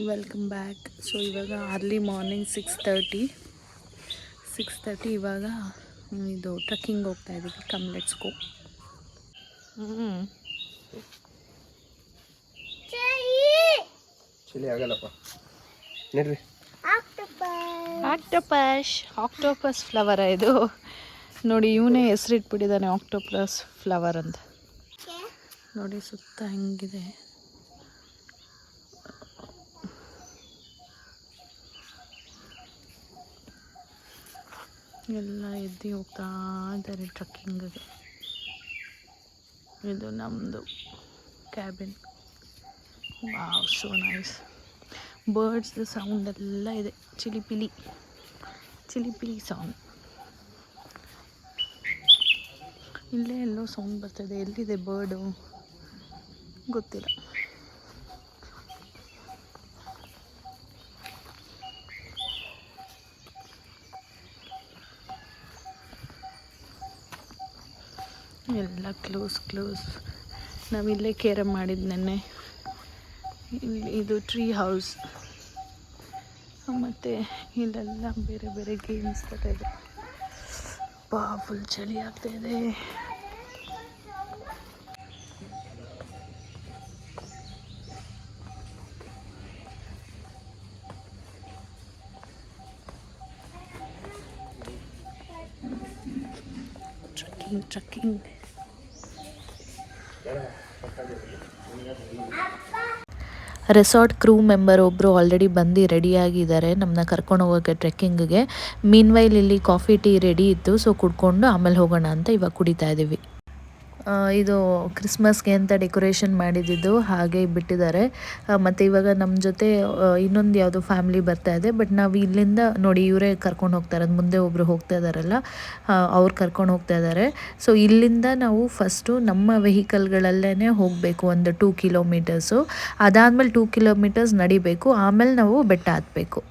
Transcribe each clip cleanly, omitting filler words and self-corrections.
Welcome back. So ಇವಾಗ early morning 6:30 ಇವಾಗ ಇದು ಟ್ರೆಕ್ಕಿಂಗ್ ಹೋಗ್ತಾ ಇದ್ದೀವಿ. Come let's go. ಚಳಿ ಆಗಲ್ಲಪ್ಪ ನೋಡ್ರಿ. ಆಕ್ಟೋಪಸ್ ಫ್ಲವರ ಇದು ನೋಡಿ. ಇವನೇ ಹೆಸರಿಟ್ಬಿಟ್ಟಿದ್ದಾನೆ ಆಕ್ಟೋಪಸ್ ಫ್ಲವರ್ ಅಂತ. ನೋಡಿ ಸುತ್ತ ಹೆಂಗಿದೆ. ಎಲ್ಲ ಎದ್ದು ಹೋಗ್ತಾ ಇದ್ದಾರೆ ಟ್ರಕ್ಕಿಂಗಿಗೆ. ಇದು ನಮ್ಮದು cabin. Wow, so nice. Birds sound ಎಲ್ಲ ಇದೆ. ಚಿಲಿಪಿಲಿ ಸೌಂಡ್. ಇಲ್ಲೇ ಎಲ್ಲೋ ಸೌಂಡ್ ಬರ್ತಾಯಿದೆ. ಎಲ್ಲಿದೆ ಬರ್ಡು ಗೊತ್ತಿಲ್ಲ. ಎಲ್ಲ ಕ್ಲೋಸ್. ನಾವಿಲ್ಲೇ ಕೇರಮ್ ಮಾಡಿದ್ದು ನೆನ್ನೆ. ಇದು ಟ್ರೀ ಹೌಸ್. ಮತ್ತು ಇಲ್ಲೆಲ್ಲ ಬೇರೆ ಬೇರೆ ಗೇಮ್ಸ್ ಥರ ಇದೆ. ಫುಲ್ ಚಳಿ ಆಗ್ತಾಯಿದೆ. ಟ್ರಕ್ಕಿಂಗ್. ರೆಸಾರ್ಟ್ ಕ್ರೂ ಮೆಂಬರ್ ಒಬ್ಬರು ಆಲ್ರೆಡಿ ಬಂದು ರೆಡಿಯಾಗಿದ್ದಾರೆ ನಮ್ಮನ್ನ ಕರ್ಕೊಂಡು ಹೋಗೋಕ್ಕೆ ಟ್ರೆಕ್ಕಿಂಗಿಗೆ. ಮೀನ್ವೈಲ್ ಇಲ್ಲಿ ಕಾಫಿ ಟೀ ರೆಡಿ ಇತ್ತು. ಸೊ ಕುಡ್ಕೊಂಡು ಆಮೇಲೆ ಹೋಗೋಣ ಅಂತ ಇವಾಗ ಕುಡಿತಾ ಇದ್ದೀವಿ. ಇದು ಕ್ರಿಸ್ಮಸ್ಗೆ ಅಂತ ಡೆಕೋರೇಷನ್ ಮಾಡಿದ್ದು ಹಾಗೆ ಬಿಟ್ಟಿದ್ದಾರೆ. ಮತ್ತು ಇವಾಗ ನಮ್ಮ ಜೊತೆ ಇನ್ನೊಂದು ಯಾವುದೋ ಫ್ಯಾಮ್ಲಿ ಬರ್ತಾ ಇದೆ. ಬಟ್ ನಾವು ಇಲ್ಲಿಂದ ನೋಡಿ ಇವರೇ ಕರ್ಕೊಂಡು ಹೋಗ್ತಾರೆ. ಮುಂದೆ ಒಬ್ಬರು ಹೋಗ್ತಾ ಇದ್ದಾರಲ್ಲ, ಅವ್ರು ಕರ್ಕೊಂಡು ಹೋಗ್ತಾ ಇದ್ದಾರೆ. ಸೊ ಇಲ್ಲಿಂದ ನಾವು ಫಸ್ಟು ನಮ್ಮ ವೆಹಿಕಲ್ಗಳಲ್ಲೇ ಹೋಗಬೇಕು ಒಂದು 2 ಕಿಲೋಮೀಟರ್ಸು. ಅದಾದಮೇಲೆ 2 ಕಿಲೋಮೀಟರ್ಸ್ ನಡಿಬೇಕು. ಆಮೇಲೆ ನಾವು ಬೆಟ್ಟ ಹತ್ತಬೇಕು.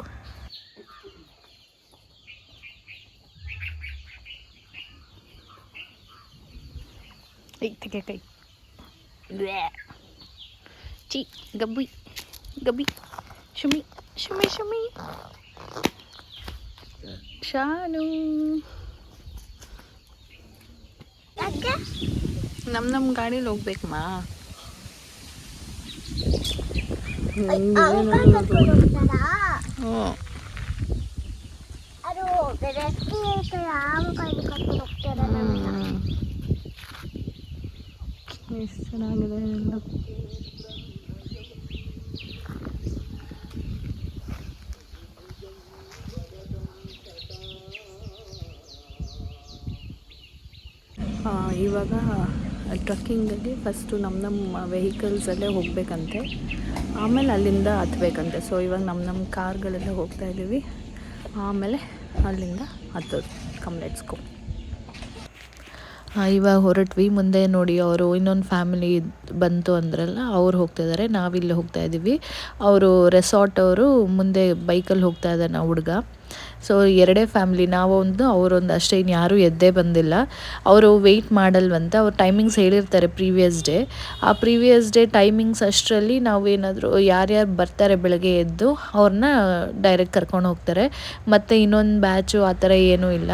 ಕೈ ಚಿ ಗಬ್ಬಿ ಶುಮಿ ಶಾನು. ನಮ್ಮ ಗಾಡೀಲಿ ಹೋಗ್ಬೇಕಮ್ಮ. ಎಷ್ಟು ಚೆನ್ನಾಗಿದೆ ಎಲ್ಲ. ಇವಾಗ ಟ್ರಕ್ಕಿಂಗಾಗಿ ಫಸ್ಟು ನಮ್ಮ ವೆಹಿಕಲ್ಸಲ್ಲೇ ಹೋಗಬೇಕಂತೆ. ಆಮೇಲೆ ಅಲ್ಲಿಂದ ಹತ್ತಬೇಕಂತೆ. ಸೊ ಇವಾಗ ನಮ್ಮ ಕಾರ್ಗಳಲ್ಲೇ ಹೋಗ್ತಾ ಇದ್ದೀವಿ. ಆಮೇಲೆ ಅಲ್ಲಿಂದ ಹತ್ತೋದು. Come let's go. ಇವಾಗ ಹೊರಟ್ವಿ. ಮುಂದೆ ನೋಡಿ ಅವರು ಇನ್ನೊಂದು ಫ್ಯಾಮಿಲಿ ಬಂತು ಅಂದ್ರಲ್ಲ, ಅವ್ರು ಹೋಗ್ತಾಯಿದ್ದಾರೆ. ನಾವಿಲ್ಲಿ ಹೋಗ್ತಾ ಇದ್ದೀವಿ. ಅವರು ರೆಸಾರ್ಟ್ ಅವರು ಮುಂದೆ ಬೈಕಲ್ಲಿ ಹೋಗ್ತಾ ಇದ್ದಾನೆ ಹುಡುಗ. ಸೊ ಎರಡೇ ಫ್ಯಾಮ್ಲಿ, ನಾವೊಂದು ಅವರೊಂದು ಅಷ್ಟೇ. ಇನ್ನು ಯಾರೂ ಎದ್ದೇ ಬಂದಿಲ್ಲ. ಅವರು ವೆಯ್ಟ್ ಮಾಡಲ್ವಂತ. ಅವ್ರು ಟೈಮಿಂಗ್ಸ್ ಹೇಳಿರ್ತಾರೆ ಪ್ರೀವಿಯಸ್ ಡೇ. ಆ ಪ್ರೀವಿಯಸ್ ಡೇ ಟೈಮಿಂಗ್ಸ್ ಅಷ್ಟರಲ್ಲಿ ನಾವೇನಾದರೂ ಯಾರ್ಯಾರು ಬರ್ತಾರೆ ಬೆಳಗ್ಗೆ ಎದ್ದು ಅವ್ರನ್ನ ಡೈರೆಕ್ಟ್ ಕರ್ಕೊಂಡು ಹೋಗ್ತಾರೆ. ಮತ್ತು ಇನ್ನೊಂದು ಬ್ಯಾಚು ಆ ಥರ ಏನೂ ಇಲ್ಲ.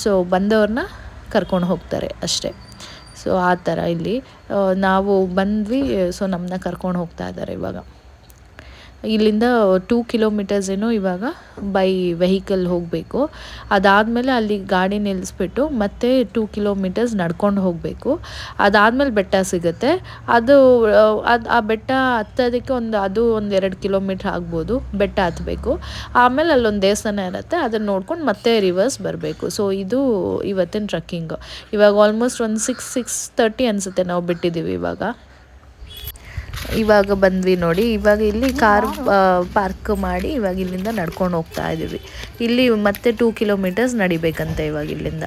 ಸೊ ಬಂದವ್ರನ್ನ ಕರ್ಕೊಂಡು ಹೋಗ್ತಾರೆ ಅಷ್ಟೇ. ಸೊ ಆ ಥರ ಇಲ್ಲಿ ನಾವು ಬಂದ್ವಿ. ಸೊ ನಮ್ಮನ್ನ ಕರ್ಕೊಂಡು ಹೋಗ್ತಾ ಇದ್ದಾರೆ ಇವಾಗ. ಇಲ್ಲಿಂದ 2 ಕಿಲೋಮೀಟರ್ಸ್ ಏನೋ ಇವಾಗ ಬೈ ವೆಹಿಕಲ್ ಹೋಗಬೇಕು. ಅದಾದಮೇಲೆ ಅಲ್ಲಿ ಗಾಡಿ ನಿಲ್ಲಿಸ್ಬಿಟ್ಟು ಮತ್ತೆ 2 ಕಿಲೋಮೀಟರ್ಸ್ ನಡ್ಕೊಂಡು ಹೋಗಬೇಕು. ಅದಾದಮೇಲೆ ಬೆಟ್ಟ ಸಿಗುತ್ತೆ. ಅದು ಆ ಬೆಟ್ಟ ಹತ್ತೋದಕ್ಕೆ ಒಂದು 2 ಕಿಲೋಮೀಟ್ರ್ ಆಗ್ಬೋದು. ಬೆಟ್ಟ ಹತ್ತಬೇಕು. ಆಮೇಲೆ ಅಲ್ಲೊಂದು ದೇವಸ್ಥಾನ ಇರುತ್ತೆ. ಅದನ್ನು ನೋಡ್ಕೊಂಡು ಮತ್ತೆ ರಿವರ್ಸ್ ಬರಬೇಕು. ಸೊ ಇದು ಇವತ್ತಿನ ಟ್ರಕ್ಕಿಂಗು. ಇವಾಗ ಆಲ್ಮೋಸ್ಟ್ ಒಂದು 6:30 ಅನಿಸುತ್ತೆ ನಾವು ಬಿಟ್ಟಿದ್ದೀವಿ. ಇವಾಗ ಬಂದ್ವಿ ನೋಡಿ. ಇವಾಗ ಇಲ್ಲಿ ಕಾರ್ ಪಾರ್ಕ್ ಮಾಡಿ ಇವಾಗ ಇಲ್ಲಿಂದ ನಡ್ಕೊಂಡು ಹೋಗ್ತಾ ಇದ್ದೀವಿ. ಇಲ್ಲಿ ಮತ್ತೆ 2 ಕಿಲೋಮೀಟರ್ಸ್ ನಡಿಬೇಕಂತೆ ಇವಾಗ ಇಲ್ಲಿಂದ.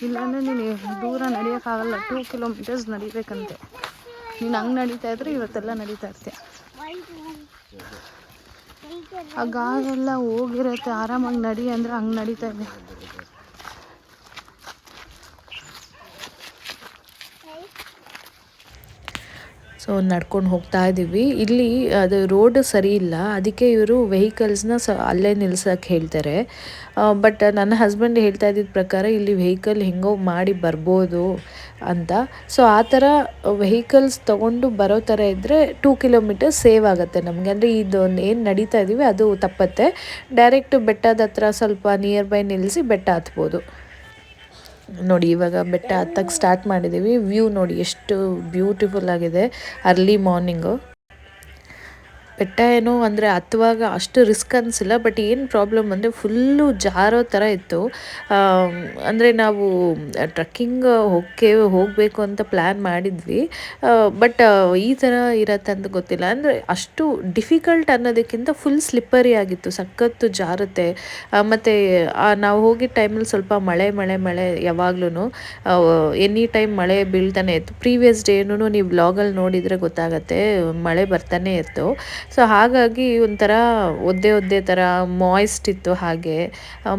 ಇಲ್ಲಾಂದರೆ ನೀನು ದೂರ ನಡೆಯೋಕ್ಕಾಗಲ್ಲ. 2 ಕಿಲೋಮೀಟರ್ಸ್ ನಡಿಬೇಕಂತೆ. ನೀನು ಹಂಗೆ ನಡೀತಾ ಇದ್ರೆ ಇವತ್ತೆಲ್ಲ ನಡೀತಾ ಇರ್ತೀಯ. ಆ ಗಾಯೆಲ್ಲ ಹೋಗಿರುತ್ತೆ, ಆರಾಮಾಗಿ ನಡಿ ಅಂದರೆ ಹಂಗೆ ನಡೀತಾ ಇದೆ. ಸೊ ನಡ್ಕೊಂಡು ಹೋಗ್ತಾ ಇದ್ದೀವಿ. ಇಲ್ಲಿ ಅದು ರೋಡ್ ಸರಿ ಇಲ್ಲ, ಅದಕ್ಕೆ ಇವರು ವೆಹಿಕಲ್ಸ್ನ ಅಲ್ಲೇ ನಿಲ್ಸೋಕ್ಕೆ ಹೇಳ್ತಾರೆ. ಬಟ್ ನನ್ನ ಹಸ್ಬೆಂಡ್ ಹೇಳ್ತಾ ಇದ್ದಿದ್ದ ಪ್ರಕಾರ ಇಲ್ಲಿ ವೆಹಿಕಲ್ ಹೆಂಗೋ ಮಾಡಿ ಬರ್ಬೋದು ಅಂತ. ಸೊ ಆ ಥರ ವೆಹಿಕಲ್ಸ್ ತೊಗೊಂಡು ಬರೋ ಥರ ಇದ್ದರೆ 2 ಕಿಲೋಮೀಟರ್ಸ್ ಸೇವ್ ಆಗುತ್ತೆ ನಮಗೆ. ಅಂದರೆ ಇದು ಏನು ನಡೀತಾ ಇದ್ದೀವಿ ಅದು ತಪ್ಪತ್ತೆ. ಡೈರೆಕ್ಟ್ ಬೆಟ್ಟದ ಹತ್ರ ಸ್ವಲ್ಪ ನಿಯರ್ ಬೈ ನಿಲ್ಲಿಸಿ ಬೆಟ್ಟ ಹತ್ಬೋದು. ನೋಡಿ ಇವಾಗ ಬೆಟ್ಟ ಹತ್ತಕ್ಕೆ ಸ್ಟಾರ್ಟ್ ಮಾಡಿದ್ದೀವಿ. ವ್ಯೂ ನೋಡಿ ಎಷ್ಟು ಬ್ಯೂಟಿಫುಲ್ ಆಗಿದೆ ಅರ್ಲಿ ಮಾರ್ನಿಂಗು. ಬೆಟ್ಟ ಏನೋ ಅಂದರೆ ಹತ್ತುವಾಗ ಅಷ್ಟು ರಿಸ್ಕ್ ಅನಿಸಿಲ್ಲ, ಬಟ್ ಏನು ಪ್ರಾಬ್ಲಮ್ ಅಂದರೆ ಫುಲ್ಲು ಜಾರೋ ಥರ ಇತ್ತು. ಅಂದರೆ ನಾವು ಟ್ರಕ್ಕಿಂಗ್ ಹೋಗಬೇಕು ಅಂತ ಪ್ಲ್ಯಾನ್ ಮಾಡಿದ್ವಿ, ಬಟ್ ಈ ಥರ ಇರತ್ತೆ ಅಂತ ಗೊತ್ತಿಲ್ಲ. ಅಂದರೆ ಅಷ್ಟು ಡಿಫಿಕಲ್ಟ್ ಅನ್ನೋದಕ್ಕಿಂತ ಫುಲ್ ಸ್ಲಿಪ್ಪರಿ ಆಗಿತ್ತು, ಸಖತ್ತು ಜಾರುತ್ತೆ. ಮತ್ತು ನಾವು ಹೋಗಿದ್ದ ಟೈಮಲ್ಲಿ ಸ್ವಲ್ಪ ಮಳೆ ಯಾವಾಗ್ಲೂ ಎನಿ ಟೈಮ್ ಮಳೆ ಬೀಳ್ತಾನೆ ಇತ್ತು. ಪ್ರೀವಿಯಸ್ ಡೇನೂ ನೀವು ವ್ಲಾಗಲ್ಲಿ ನೋಡಿದರೆ ಗೊತ್ತಾಗತ್ತೆ, ಮಳೆ ಬರ್ತಾನೆ ಇತ್ತು. ಸೊ ಹಾಗಾಗಿ ಒಂಥರ ಒದ್ದೆ ಥರ ಮಾಯ್ಸ್ಟ್ ಇತ್ತು. ಹಾಗೆ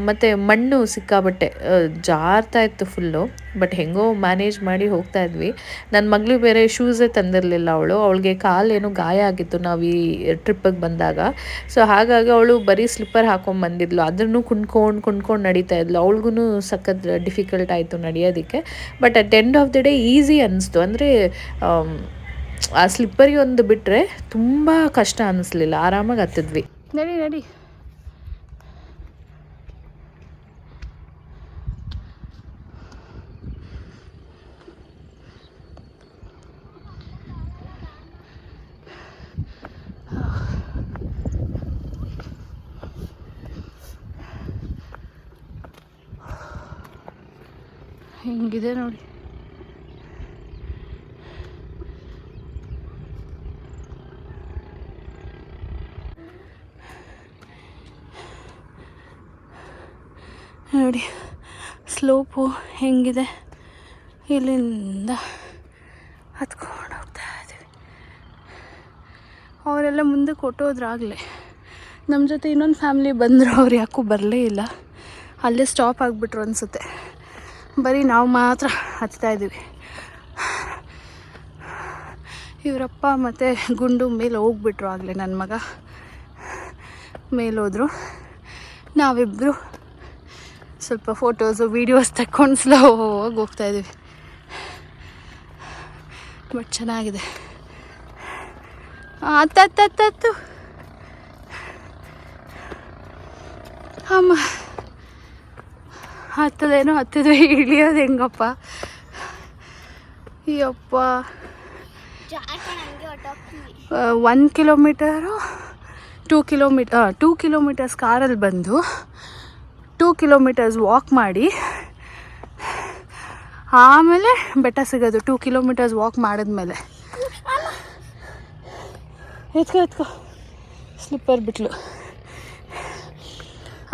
ಮತ್ತು ಮಣ್ಣು ಸಿಕ್ಕಾಬಟ್ಟೆ ಜಾರ್ತಾ ಇತ್ತು ಫುಲ್ಲು. ಬಟ್ ಹೆಂಗೋ ಮ್ಯಾನೇಜ್ ಮಾಡಿ ಹೋಗ್ತಾ ಇದ್ವಿ. ನನ್ನ ಮಗಳು ಬೇರೆ ಶೂಸೇ ತಂದಿರಲಿಲ್ಲ, ಅವಳಿಗೆ ಕಾಲೇನೋ ಗಾಯ ಆಗಿತ್ತು ನಾವು ಈ ಟ್ರಿಪ್ಪಿಗೆ ಬಂದಾಗ. ಸೊ ಹಾಗಾಗಿ ಅವಳು ಬರೀ ಸ್ಲಿಪ್ಪರ್ ಹಾಕೊಂಡು ಬಂದಿದ್ಲು, ಅದನ್ನು ಕುಣ್ಕೊಂಡು ನಡೀತಾ ಇದ್ಲು. ಅವಳಿಗೂ ಸಖತ್ ಡಿಫಿಕಲ್ಟ್ ಆಯಿತು ನಡೆಯೋದಕ್ಕೆ. But at end of the day easy ಅನ್ನಿಸ್ತು. ಅಂದರೆ ಆ ಸ್ಲಿಪ್ಪರಿ ಒಂದು ಬಿಟ್ಟರೆ ತುಂಬ ಕಷ್ಟ ಅನ್ನಿಸ್ಲಿಲ್ಲ, ಆರಾಮಾಗಿ ಹತ್ತಿದ್ವಿ. ನಡಿ ಹೆಂಗಿದೆ ನೋಡಿ. ನೋಡಿ ಸ್ಲೋಪು ಹೆಂಗಿದೆ, ಇಲ್ಲಿಂದ ಹತ್ಕೊಂಡು ಹೋಗ್ತಾ ಇದ್ದೀವಿ. ಅವರೆಲ್ಲ ಮುಂದೆ ಕೊಟ್ಟೋದ್ರಾಗಲೇ ನಮ್ಮ ಜೊತೆ ಇನ್ನೊಂದು ಫ್ಯಾಮ್ಲಿ ಬಂದರು, ಅವ್ರು ಯಾಕೂ ಬರಲೇ ಇಲ್ಲ, ಅಲ್ಲೇ ಸ್ಟಾಪ್ ಆಗಿಬಿಟ್ರು ಅನಿಸುತ್ತೆ. ಬರೀ ನಾವು ಮಾತ್ರ ಹತ್ತಾ ಇದ್ದೀವಿ. ಇವರಪ್ಪ ಮತ್ತು ಗುಂಡು ಮೇಲೆ ಹೋಗ್ಬಿಟ್ರು, ಆಗಲೇ ನನ್ನ ಮಗ ಮೇಲೋದ್ರು. ನಾವಿಬ್ಬರು ಸ್ವಲ್ಪ ಫೋಟೋಸು ವೀಡಿಯೋಸ್ ತಕ್ಕೊಂಡು ಸ್ಲೋವಾಗಿ ಹೋಗ್ತಾಯಿದ್ದೀವಿ. ಬಟ್ ಚೆನ್ನಾಗಿದೆ. ಹತ್ತು ಅಮ್ಮ ಹತ್ತದೇನೋ ಹತ್ತಿದ್ವಿ, ಇಳಿಯೋದು ಹೆಂಗಪ್ಪ ಯಪ್ಪ. 1 ಕಿಲೋಮೀಟರು 2 ಕಿಲೋಮೀಟರ್ಸ್ ಕಾರಲ್ಲಿ ಬಂದು 2 ಕಿಲೋಮೀಟರ್ಸ್ ವಾಕ್ ಮಾಡಿ ಆಮೇಲೆ ಬೆಟ್ಟ ಸಿಗೋದು. 2 ಕಿಲೋಮೀಟರ್ಸ್ ವಾಕ್ ಮಾಡಿದ್ಮೇಲೆ ಎತ್ಕೋ ಸ್ಲಿಪ್ಪರ್ ಬಿಟ್ಲು,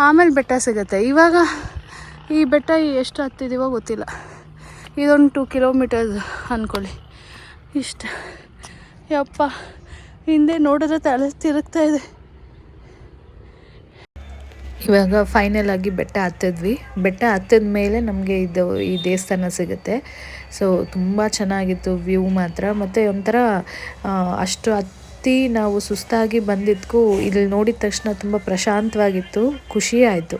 ಆಮೇಲೆ ಬೆಟ್ಟ ಸಿಗುತ್ತೆ. ಇವಾಗ ಈ ಬೆಟ್ಟ ಎಷ್ಟು ಹತ್ತಿದೀವೋ ಗೊತ್ತಿಲ್ಲ, ಇದೊಂದು 2 ಕಿಲೋಮೀಟರ್ಸ್ ಅಂದ್ಕೊಳ್ಳಿ ಇಷ್ಟ. ಯಪ್ಪ ಹಿಂದೆ ನೋಡಿದ್ರೆ ತಲೆ ತಿರುಗ್ತಾ ಇದೆ. ಇವಾಗ ಫೈನಲ್ ಆಗಿ ಬೆಟ್ಟ ಹತ್ತಿದ್ವಿ. ಬೆಟ್ಟ ಹತ್ತಿದ ಮೇಲೆ ನಮಗೆ ಈ ದೇವಸ್ಥಾನ ಸಿಗುತ್ತೆ. ಸೊ ತುಂಬ ಚೆನ್ನಾಗಿತ್ತು ವ್ಯೂ ಮಾತ್ರ. ಮತ್ತು ಒಂಥರ ಅಷ್ಟು ಹತ್ತಿ ನಾವು ಸುಸ್ತಾಗಿ ಬಂದಿದ್ದಕ್ಕೂ ಇಲ್ಲಿ ನೋಡಿದ ತಕ್ಷಣ ತುಂಬ ಪ್ರಶಾಂತವಾಗಿತ್ತು, ಖುಷಿ ಆಯಿತು.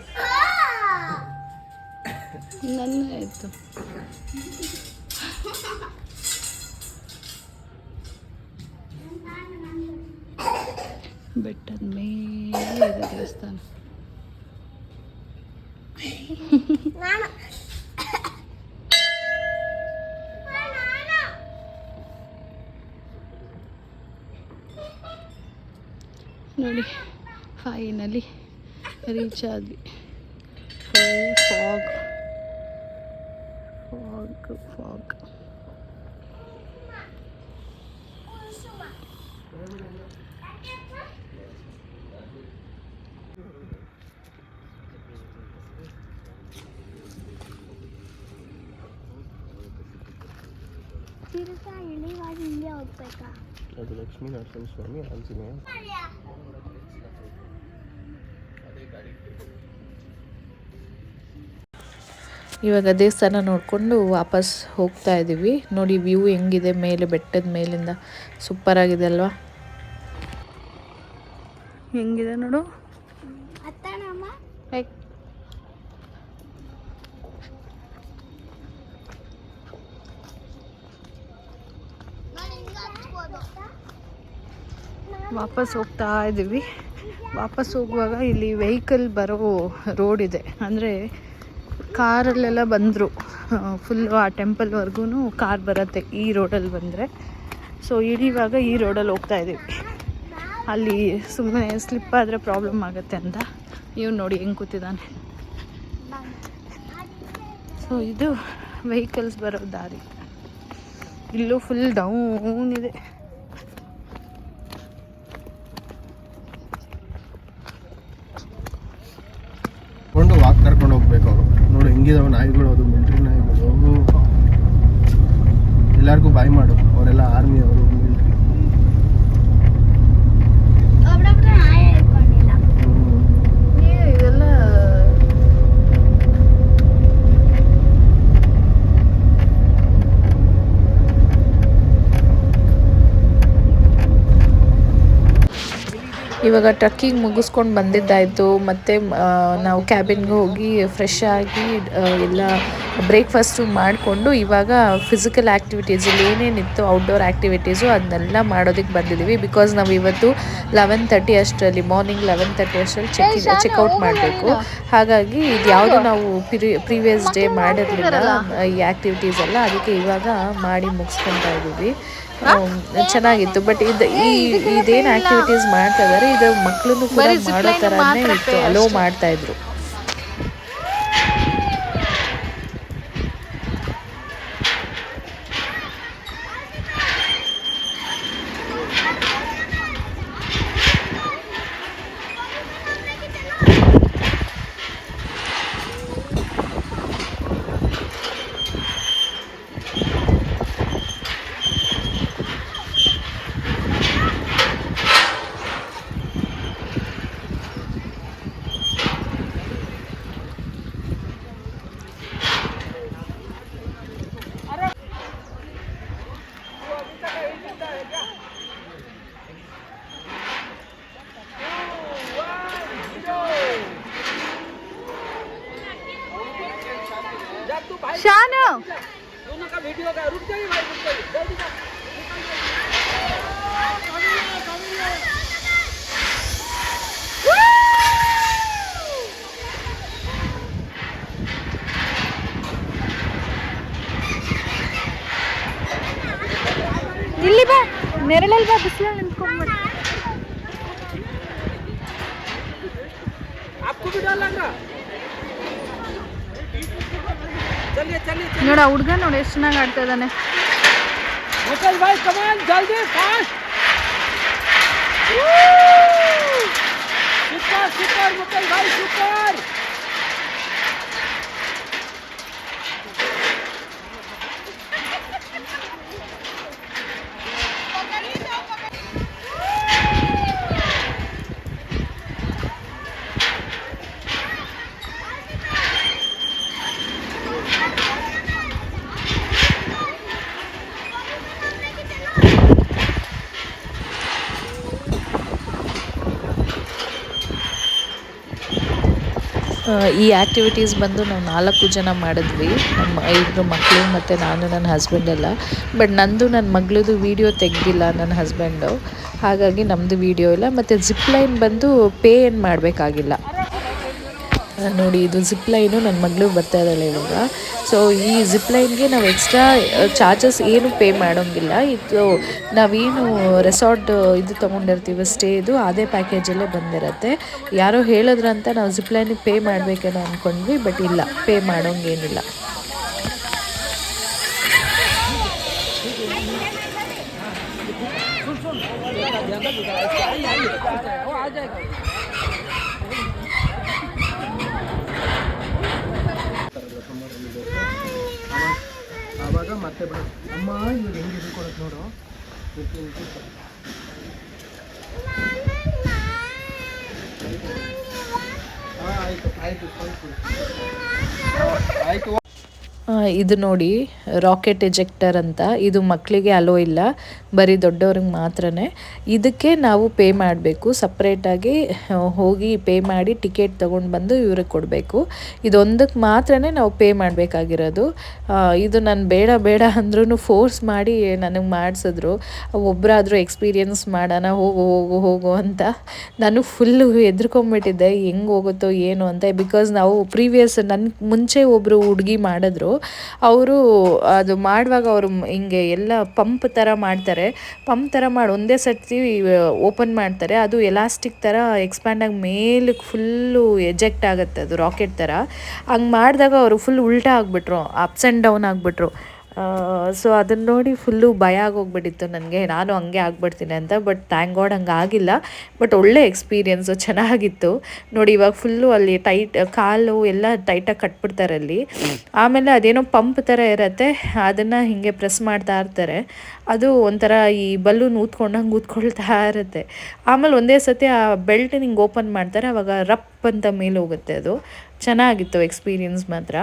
ನನ್ನ ಆಯಿತು ಬೆಟ್ಟದ ಮೇಲೆ ಇದೆ ದೇವಸ್ಥಾನ. ನೋಡಿ ಫೈನಲಿ ರೀಚ್ ಆದ್ವಿ. ಫಾಗ್ ತಿರುಗಾ ಇಳಿವಾಗ ಹಿಂಗೆ ಹೋಗ್ಬೇಕಾ? ಅದು ಲಕ್ಷ್ಮೀ ನರಸಿಂಹ ಸ್ವಾಮಿ ಆಂಜನೇಯ. ಇವಾಗ ದೇವಸ್ಥಾನ ನೋಡಿಕೊಂಡು ವಾಪಸ್ ಹೋಗ್ತಾ ಇದ್ದೀವಿ. ನೋಡಿ ವ್ಯೂ ಹೆಂಗಿದೆ ಮೇಲೆ, ಬೆಟ್ಟದ ಮೇಲಿಂದ ಸೂಪರ್ ಆಗಿದೆ ಅಲ್ವಾ? ಹೆಂಗಿದೆ ನೋಡು. ವಾಪಸ್ ಹೋಗ್ತಾ ಇದ್ದೀವಿ. ವಾಪಸ್ ಹೋಗುವಾಗ ಇಲ್ಲಿ ವೆಹಿಕಲ್ ಬರೋ ರೋಡ್ ಇದೆ, ಅಂದರೆ ಕಾರಲ್ಲೆಲ್ಲ ಬಂದರು ಫುಲ್ಲು ಆ ಟೆಂಪಲ್ವರೆಗೂ ಕಾರ್ ಬರುತ್ತೆ ಈ ರೋಡಲ್ಲಿ ಬಂದರೆ. ಸೊ ಇಳಿಯುವಾಗ ಈ ರೋಡಲ್ಲಿ ಹೋಗ್ತಾ ಇದ್ದೀವಿ. ಅಲ್ಲಿ ಸುಮ್ಮನೆ ಸ್ಲಿಪ್ ಆದರೆ ಪ್ರಾಬ್ಲಮ್ ಆಗುತ್ತೆ ಅಂತ ಇವ್ನು ನೋಡಿ ಹೆಂಗೆ ಕೂತಿದ್ದಾನೆ. ಸೊ ಇದು ವೆಹಿಕಲ್ಸ್ ಬರೋ ದಾರಿ. ಇಲ್ಲೂ ಫುಲ್ ಡೌನ್ ಇದೆ. ವಾಕ್ ಕರ್ಕೊಂಡು ಹೋಗ್ಬೇಕು ಅವರು. ನೋಡಿ ಹೆಂಗಿದಾವೆ ನಾಯಿಗಳು, ಅದು ಮಿಲ್ಟ್ರಿ ನಾಯಿಗಳು. ಎಲ್ಲರಿಗೂ ಬಾಯ್ ಮಾಡು, ಅವರೆಲ್ಲ ಆರ್ಮಿ ಅವರು, ಮಿಲ್ಟ್ರಿ. ಇದೆಲ್ಲ ಇವಾಗ ಟ್ರಕ್ಕಿಂಗ್ ಮುಗಿಸ್ಕೊಂಡು ಬಂದಿದ್ದಾಯಿತು. ಮತ್ತು ನಾವು ಕ್ಯಾಬಿನ್ಗೆ ಹೋಗಿ ಫ್ರೆಶ್ ಆಗಿ ಎಲ್ಲ ಬ್ರೇಕ್ಫಾಸ್ಟು ಮಾಡಿಕೊಂಡು ಇವಾಗ ಫಿಸಿಕಲ್ ಆ್ಯಕ್ಟಿವಿಟೀಸಲ್ಲಿ ಏನೇನಿತ್ತು ಔಟ್ಡೋರ್ ಆ್ಯಕ್ಟಿವಿಟೀಸು ಅದನ್ನೆಲ್ಲ ಮಾಡೋದಕ್ಕೆ ಬಂದಿದ್ದೀವಿ. ಬಿಕಾಸ್ ನಾವು ಇವತ್ತು 11:30 ಅಷ್ಟರಲ್ಲಿ, ಮಾರ್ನಿಂಗ್ 11:30 ಅಷ್ಟರಲ್ಲಿ ಚೆಕ್ಔಟ್ ಮಾಡಬೇಕು. ಹಾಗಾಗಿ ಇದು ಯಾವುದು ನಾವು ಪ್ರೀವಿಯಸ್ ಡೇ ಮಾಡಿರಲಿಲ್ಲ ಈ ಆ್ಯಕ್ಟಿವಿಟೀಸ್ ಎಲ್ಲ, ಅದಕ್ಕೆ ಇವಾಗ ಮಾಡಿ ಮುಗಿಸ್ಕೊತಾ ಇದ್ದೀವಿ. ಚೆನ್ನಾಗಿತ್ತು. ಬಟ್ ಇದೇನು ಆ್ಯಕ್ಟಿವಿಟೀಸ್ ಮಾಡ್ತಾ ಇದ್ದಾರೆ ಇದು ಮಕ್ಕಳನ್ನು ಕೂಡ ಮಾಡೋ ಥರನೇ ಇತ್ತು, ಅಲೋ ಮಾಡ್ತಾಯಿದ್ರು. शानू दोनों का वीडियो का रुक जाइए भाई, रुक जाइए जल्दी का। ಇಲ್ಲಿ ಬಾ, ನೆರಳಲ್ಲಿ ಬಾ, ಬಿಸಿಲಲ್ಲಿ ನಿಂತ್ಕೊಂಡ್ಬಿಡು. आपको भी डर लग रहा? ನೋಡ ಹುಡುಗ ನೋಡಿ ಎಷ್ಟು ಚೆನ್ನಾಗಿ ಆಡ್ತಾ ಇದ್ದಾನೆ. ಮುಕಲ್ ಭಾಯ್ ಕಮಾನ್ ಜಲ್ದಿ ಫಾಸ್ಟ್. ಸೂಪರ್ ಸೂಪರ್ ಮುಕಲ್ ಭಾಯ್ ಸೂಪರ್. ಈ ಆ್ಯಕ್ಟಿವಿಟೀಸ್ ಬಂದು ನಾವು 4 ಜನ ಮಾಡಿದ್ವಿ, ನಮ್ಮ 5 ಮಕ್ಕಳು ಮತ್ತು ನಾನು, ನನ್ನ ಹಸ್ಬೆಂಡ್ ಎಲ್ಲ. ಬಟ್ ನಂದು ನನ್ನ ಮಗಳದು ವೀಡಿಯೋ ತೆಗೆದಿಲ್ಲ ನನ್ನ ಹಸ್ಬೆಂಡು, ಹಾಗಾಗಿ ನಮ್ಮದು ವೀಡಿಯೋ ಇಲ್ಲ. ಮತ್ತು ಜಿಪ್ ಲೈನ್ ಬಂದು ಪೇ ಏನು ಮಾಡಬೇಕಾಗಿಲ್ಲ. ನೋಡಿ ಇದು ಜಿಪ್ ಲೈನು ನನ್ನ ಮಗಳು ಬರ್ತಾ ಇದ್ದಾಳೆ ಇವಾಗ. ಸೊ ಈ ಜಿಪ್ ಲೈನ್ಗೆ ನಾವು ಎಕ್ಸ್ಟ್ರಾ ಚಾರ್ಜಸ್ ಏನು ಪೇ ಮಾಡೋಂಗಿಲ್ಲ. ಇದು ನಾವೇನು ರೆಸಾರ್ಟ್ ಇದು ತೊಗೊಂಡಿರ್ತೀವಿ ಸ್ಟೇ, ಇದು ಅದೇ ಪ್ಯಾಕೇಜಲ್ಲೇ ಬಂದಿರುತ್ತೆ. ಯಾರೋ ಹೇಳಿದ್ರಂತ ನಾವು ಜಿಪ್ ಲೈನಿಗೆ ಪೇ ಮಾಡಬೇಕೇನೋ ಅಂದ್ಕೊಂಡ್ವಿ, ಬಟ್ ಇಲ್ಲ, ಪೇ ಮಾಡೋಂಗೇನಿಲ್ಲ. ಆವಾಗ ಮತ್ತೆ ಬಿಡು ಅಮ್ಮ, ಇವಾಗ ಹೆಂಗೆ ಹಿಡ್ಕೊಳಕ್ಕೆ ನೋಡು. ಆಯ್ತು. ಇದು ನೋಡಿ ರಾಕೆಟ್ ಎಜೆಕ್ಟರ್ ಅಂತ. ಇದು ಮಕ್ಕಳಿಗೆ ಅಲೋ ಇಲ್ಲ, ಬರೀ ದೊಡ್ಡವ್ರಿಗೆ ಮಾತ್ರನೇ. ಇದಕ್ಕೆ ನಾವು ಪೇ ಮಾಡಬೇಕು, ಸಪ್ರೇಟಾಗಿ ಹೋಗಿ ಪೇ ಮಾಡಿ ಟಿಕೆಟ್ ತೊಗೊಂಡು ಬಂದು ಇವ್ರಿಗೆ ಕೊಡಬೇಕು. ಇದೊಂದಕ್ಕೆ ಮಾತ್ರನೇ ನಾವು ಪೇ ಮಾಡಬೇಕಾಗಿರೋದು. ಇದು ನಾನು ಬೇಡ ಬೇಡ ಅಂದ್ರೂ ಫೋರ್ಸ್ ಮಾಡಿ ನನಗೆ ಮಾಡಿಸಿದ್ರು. ಒಬ್ಬರಾದರೂ ಎಕ್ಸ್ಪೀರಿಯನ್ಸ್ ಮಾಡೋಣ, ಹೋಗು ಹೋಗು ಹೋಗು ಅಂತ. ನಾನು ಫುಲ್ಲು ಹೆದ್ರ್ಕೊಂಬಿಟ್ಟಿದ್ದೆ, ಹೆಂಗೆ ಹೋಗುತ್ತೋ ಏನು ಅಂತ. ಬಿಕಾಸ್ ನಾವು ಪ್ರೀವಿಯಸ್ ನನ್ನ ಮುಂಚೆ ಒಬ್ಬರು ಹುಡುಗಿ ಮಾಡಿದ್ರು. ಅವರು ಅದು ಮಾಡುವಾಗ ಅವರು ಹಿಂಗೆ ಎಲ್ಲ ಪಂಪ್ ಥರ ಮಾಡ್ತಾರೆ. ಪಂಪ್ ಥರ ಮಾಡಿ ಒಂದೇ ಸರ್ತಿ ಓಪನ್ ಮಾಡ್ತಾರೆ. ಅದು ಎಲಾಸ್ಟಿಕ್ ಥರ ಎಕ್ಸ್ಪ್ಯಾಂಡ್ ಆಗಿ ಮೇಲಕ್ಕೆ ಫುಲ್ಲು ಎಜೆಕ್ಟ್ ಆಗುತ್ತೆ, ಅದು ರಾಕೆಟ್ ಥರ. ಹಂಗೆ ಮಾಡಿದಾಗ ಅವರು ಫುಲ್ ಉಲ್ಟಾ ಆಗಿಬಿಟ್ರು, ಅಪ್ಸ್ ಆ್ಯಂಡ್ ಡೌನ್ ಆಗಿಬಿಟ್ರು. ಸೊ ಅದನ್ನು ನೋಡಿ ಫುಲ್ಲು ಭಯ ಆಗೋಗ್ಬಿಟ್ಟಿತ್ತು ನನಗೆ, ನಾನು ಹಂಗೆ ಆಗ್ಬಿಡ್ತೀನಿ ಅಂತ. ಬಟ್ ಥ್ಯಾಂಕ್ ಗಾಡ್ ಹಂಗೆ ಆಗಿಲ್ಲ. ಬಟ್ ಒಳ್ಳೆ ಎಕ್ಸ್ಪೀರಿಯೆನ್ಸು, ಚೆನ್ನಾಗಿತ್ತು ನೋಡಿ. ಇವಾಗ ಫುಲ್ಲು ಅಲ್ಲಿ ಕಾಲು ಎಲ್ಲ ಟೈಟಾಗಿ ಕಟ್ಬಿಡ್ತಾರೆ ಅಲ್ಲಿ. ಆಮೇಲೆ ಅದೇನೋ ಪಂಪ್ ಥರ ಇರುತ್ತೆ, ಅದನ್ನು ಹೀಗೆ ಪ್ರೆಸ್ ಮಾಡ್ತಾ ಇರ್ತಾರೆ. ಅದು ಒಂಥರ ಈ ಬಲೂನ್ ಊದ್ಕೊಳ್ತಾ ಇರುತ್ತೆ. ಆಮೇಲೆ ಒಂದೇ ಸತಿ ಆ ಬೆಲ್ಟ್ ಹಿಂಗೆ ಓಪನ್ ಮಾಡ್ತಾರೆ, ಆವಾಗ ರಪ್ ಅಂತ ಮೇಲೆ ಹೋಗುತ್ತೆ. ಅದು ಚೆನ್ನಾಗಿತ್ತು ಎಕ್ಸ್ಪೀರಿಯನ್ಸ್ ಮಾತ್ರ.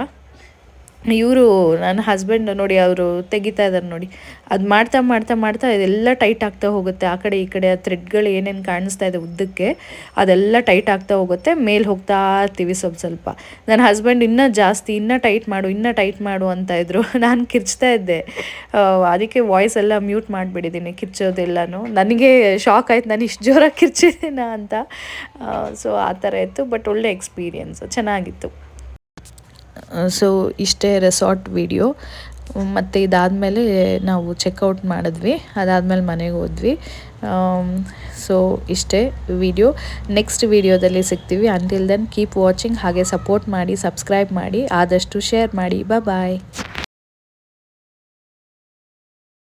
ಇವರು ನನ್ನ ಹಸ್ಬೆಂಡ್ ನೋಡಿ, ಅವರು ತೆಗಿತಾ ಇದ್ದಾರೆ ನೋಡಿ. ಅದು ಮಾಡ್ತಾ ಮಾಡ್ತಾ ಮಾಡ್ತಾ ಇದೆಲ್ಲ ಟೈಟ್ ಆಗ್ತಾ ಹೋಗುತ್ತೆ. ಆ ಕಡೆ ಈ ಕಡೆ ಆ ಥ್ರೆಡ್ಗಳು ಏನೇನು ಕಾಣಿಸ್ತಾ ಇದೆ ಉದ್ದಕ್ಕೆ, ಅದೆಲ್ಲ ಟೈಟ್ ಆಗ್ತಾ ಹೋಗುತ್ತೆ. ಮೇಲೆ ಹೋಗ್ತಾ ಇರ್ತೀವಿ ಸ್ವಲ್ಪ ಸ್ವಲ್ಪ. ನನ್ನ ಹಸ್ಬೆಂಡ್ ಇನ್ನೂ ಟೈಟ್ ಮಾಡು ಅಂತ ಇದ್ರು. ನಾನು ಕಿರ್ಚ್ತಾ ಇದ್ದೆ, ಅದಕ್ಕೆ ವಾಯ್ಸ್ ಎಲ್ಲ ಮ್ಯೂಟ್ ಮಾಡಿಬಿಟ್ಟಿದ್ದೀನಿ, ಕಿರ್ಚೋದೆಲ್ಲನೂ. ನನಗೆ ಶಾಕ್ ಆಯ್ತು, ನಾನು ಇಷ್ಟು ಜೋರಾಗಿ ಕಿರ್ಚಿದ್ದೀನ ಅಂತ. ಸೊ ಆ ಥರ ಇತ್ತು. ಬಟ್ ಒಳ್ಳೆ ಎಕ್ಸ್ಪೀರಿಯೆನ್ಸ್, ಚೆನ್ನಾಗಿತ್ತು. ಸೊ ಇಷ್ಟೇ ರೆಸಾರ್ಟ್ ವಿಡಿಯೋ. ಮತ್ತು ಇದಾದಮೇಲೆ ನಾವು ಚೆಕ್ಔಟ್ ಮಾಡಿದ್ವಿ, ಅದಾದಮೇಲೆ ಮನೆಗೆ ಹೋದ್ವಿ. ಸೊ ಇಷ್ಟೇ ವಿಡಿಯೋ. ನೆಕ್ಸ್ಟ್ ವಿಡಿಯೋದಲ್ಲಿ ಸಿಗ್ತೀವಿ. Until then keep watching. ಹಾಗೆ ಸಪೋರ್ಟ್ ಮಾಡಿ, ಸಬ್ಸ್ಕ್ರೈಬ್ ಮಾಡಿ, ಆದಷ್ಟು ಶೇರ್ ಮಾಡಿ. ಬಾಯ್.